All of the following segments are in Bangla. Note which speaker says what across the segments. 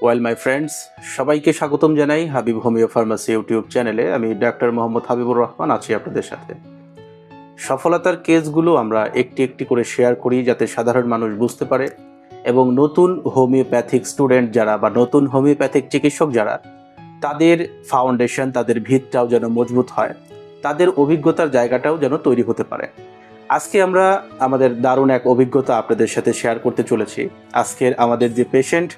Speaker 1: ওয়েল মাই ফ্রেন্ডস, সবাইকে স্বাগতম জানাই হাবিব হোমিও ফার্মাসি ইউটিউব চ্যানেলে। আমি ডাক্তার মোহাম্মদ হাবিবুর রহমান আছি আপনাদের সাথে। সফলতার কেসগুলো আমরা একটি একটি করে শেয়ার করি যাতে সাধারণ মানুষ বুঝতে পারে এবং নতুন হোমিওপ্যাথিক স্টুডেন্ট যারা বা নতুন হোমিওপ্যাথিক চিকিৎসক যারা, তাদের ফাউন্ডেশন, তাদের ভিতটাও যেন মজবুত হয়, তাদের অভিজ্ঞতার জায়গাটাও যেন তৈরি হতে পারে। আজকে আমরা আমাদের দারুণ এক অভিজ্ঞতা আপনাদের সাথে শেয়ার করতে চলেছি। আজকের আমাদের যে পেশেন্ট,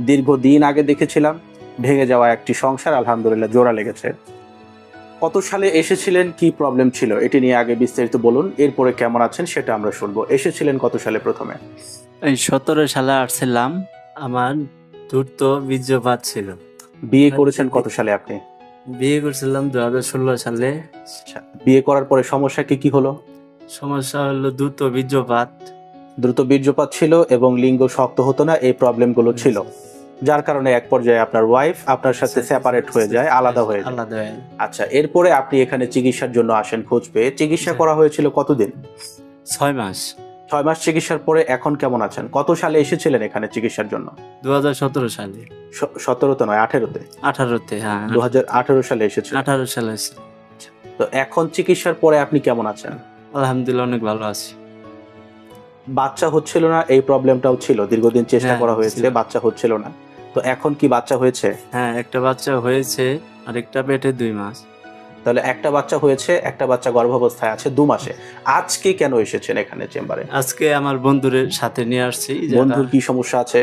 Speaker 1: দীর্ঘদিন আগে দেখেছিলাম, ভেঙে যাওয়া একটি সংসার আলহামদুলিল্লাহ জোড়া লেগেছে। কত সালে এসেছিলেন, কি প্রবলেম ছিল, এটি নিয়ে আগে বিস্তারিত বলুন, এরপরে কেমন আছেন সেটা আমরা শুনবো। এসেছিলেন কত সালে প্রথমে?
Speaker 2: এই 17 সালে আসছিলাম। আমার দ্রুত বীর্যপাত ছিল।
Speaker 1: বিয়ে করেছেন কত সালে আপনি?
Speaker 2: বিয়ে করছিলাম 2016 সালে।
Speaker 1: বিয়ে করার পরে সমস্যা কি হলো?
Speaker 2: সমস্যা হলো দ্রুত বীর্যপাত।
Speaker 1: দ্রুত বীর্যপাত ছিল এবং লিঙ্গ শক্ত হতো না, এই প্রবলেমগুলো ছিল, যার কারণে এক পর্যায়ে আপনার ওয়াইফ আপনার সাথে সেপারেট হয়ে যায়, আলাদা হয়ে যায়। আচ্ছা, এরপরে আপনি এখানে চিকিৎসার জন্য আসেন খোঁজ পেয়ে। চিকিৎসা করা হয়েছিল কতদিন?
Speaker 2: 6 মাস।
Speaker 1: 6 মাস চিকিৎসার পরে এখন কেমন আছেন? কত সালে এসেছিলেন এখানে চিকিৎসার জন্য?
Speaker 2: 2017 সালে।
Speaker 1: 17তে নয়, 18তে।
Speaker 2: 18তে, হ্যাঁ
Speaker 1: 2018 সালে এসেছেন।
Speaker 2: 18 সালে।
Speaker 1: তো এখন চিকিৎসার পরে আপনি কেমন আছেন?
Speaker 2: আলহামদুলিল্লাহ অনেক ভালো আছি।
Speaker 1: বাচ্চা হচ্ছিল না, এই প্রবলেমটাও ছিল, দীর্ঘদিন চেষ্টা করা হয়েছে, বাচ্চা হচ্ছিল না। তো এখন কি বাচ্চা হয়েছে?
Speaker 2: হ্যাঁ, একটা বাচ্চা হয়েছে, আর একটা পেটে 2 মাস।
Speaker 1: তাহলে একটা বাচ্চা হয়েছে, একটা বাচ্চা গর্ভাবস্থায় আছে 2 মাসে। আজকে কেন এসেছেন এখানে চেম্বারে?
Speaker 2: আজকে আমার বন্ধুর সাথে নিয়ে আসছি।
Speaker 1: বন্ধুর কি সমস্যা আছে?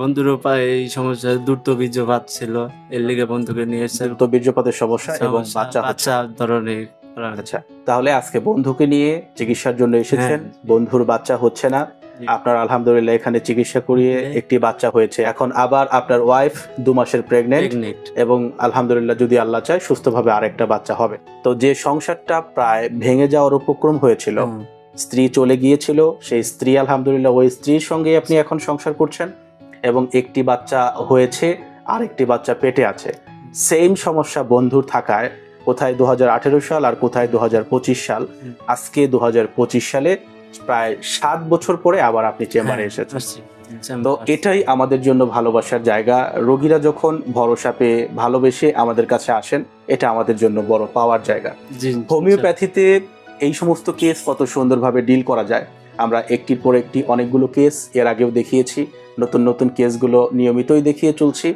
Speaker 2: বন্ধুরও পায়ে এই সমস্যা, দ্রুত বীর্যপাত ছিল, এর লিগে বন্ধুকে নিয়ে এসেছে।
Speaker 1: দ্রুত বীর্যপাতের সমস্যা এবং বাচ্চা
Speaker 2: ধরনের।
Speaker 1: আচ্ছা, তাহলে আজকে বন্ধুকে নিয়ে চিকিৎসার জন্য এসেছেন। বন্ধুর বাচ্চা হচ্ছে না, আপনার আলহামদুলিল্লাহ এখানে চিকিৎসা করিয়ে একটি বাচ্চা হয়েছে। এখন আবার আপনার ওয়াইফ 2 মাসের প্রেগনেন্ট এবং আলহামদুলিল্লাহ যদি আল্লাহ চায় সুস্থভাবে আরেকটা বাচ্চা হবে। তো যে সংসারটা প্রায় ভেঙে যাওয়ার উপক্রম হয়েছিল, স্ত্রী চলে গিয়েছিল, সেই স্ত্রী আলহামদুলিল্লাহ ওই স্ত্রীর সঙ্গে আপনি এখন সংসার করছেন এবং একটি বাচ্চা হয়েছে, আরেকটি বাচ্চা পেটে আছে। সেম সমস্যা বন্ধুর থাকায় কোথায় 2018 সাল আর কোথায় 2025 সাল, আজকে 2025 সালে প্রায় 7 বছর পরে আবার আপনি চেম্বারে এসেছেন। তো এটাই আমাদের জন্য ভালোবাসার জায়গা। রোগীরা যখন ভরসা পেয়ে ভালোবেসে আমাদের কাছে আসেন, এটা আমাদের জন্য বড় পাওয়ার জায়গা। হোমিওপ্যাথিতে এই সমস্ত কেস কত সুন্দরভাবে ডিল করা যায়, আমরা একটির পর একটি অনেকগুলো কেস এর আগেও দেখিয়েছি, নতুন নতুন কেসগুলো নিয়মিতই দেখিয়ে চলছি।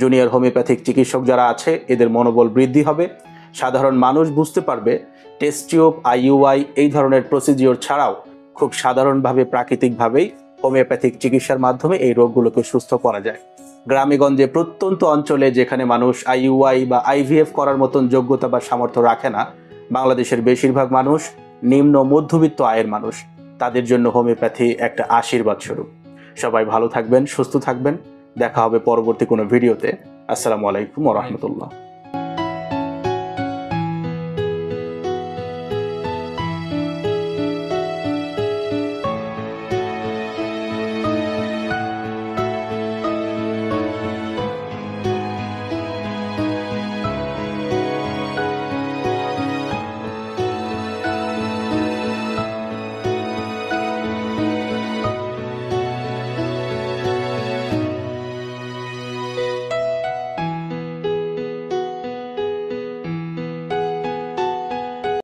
Speaker 1: জুনিয়র হোমিওপ্যাথিক চিকিৎসক যারা আছে এদের মনোবল বৃদ্ধি হবে, সাধারণ মানুষ বুঝতে পারবে টেস্ট টিউব, আইইউআই এই ধরনের প্রসিডিওর ছাড়াও খুব সাধারণভাবে প্রাকৃতিকভাবেই হোমিওপ্যাথিক চিকিৎসার মাধ্যমে এই রোগগুলোকে সুস্থ করা যায়। গ্রামেগঞ্জে প্রত্যন্ত অঞ্চলে যেখানে মানুষ আইইউআই বা আইভিএফ করার মতন যোগ্যতা বা সামর্থ্য রাখে না, বাংলাদেশের বেশিরভাগ মানুষ নিম্ন মধ্যবিত্ত আয়ের মানুষ, তাদের জন্য হোমিওপ্যাথি একটা আশীর্বাদ স্বরূপ। সবাই ভালো থাকবেন, সুস্থ থাকবেন। দেখা হবে পরবর্তী কোনো ভিডিওতে। আসসালামু আলাইকুম ওয়া রাহমাতুল্লাহ।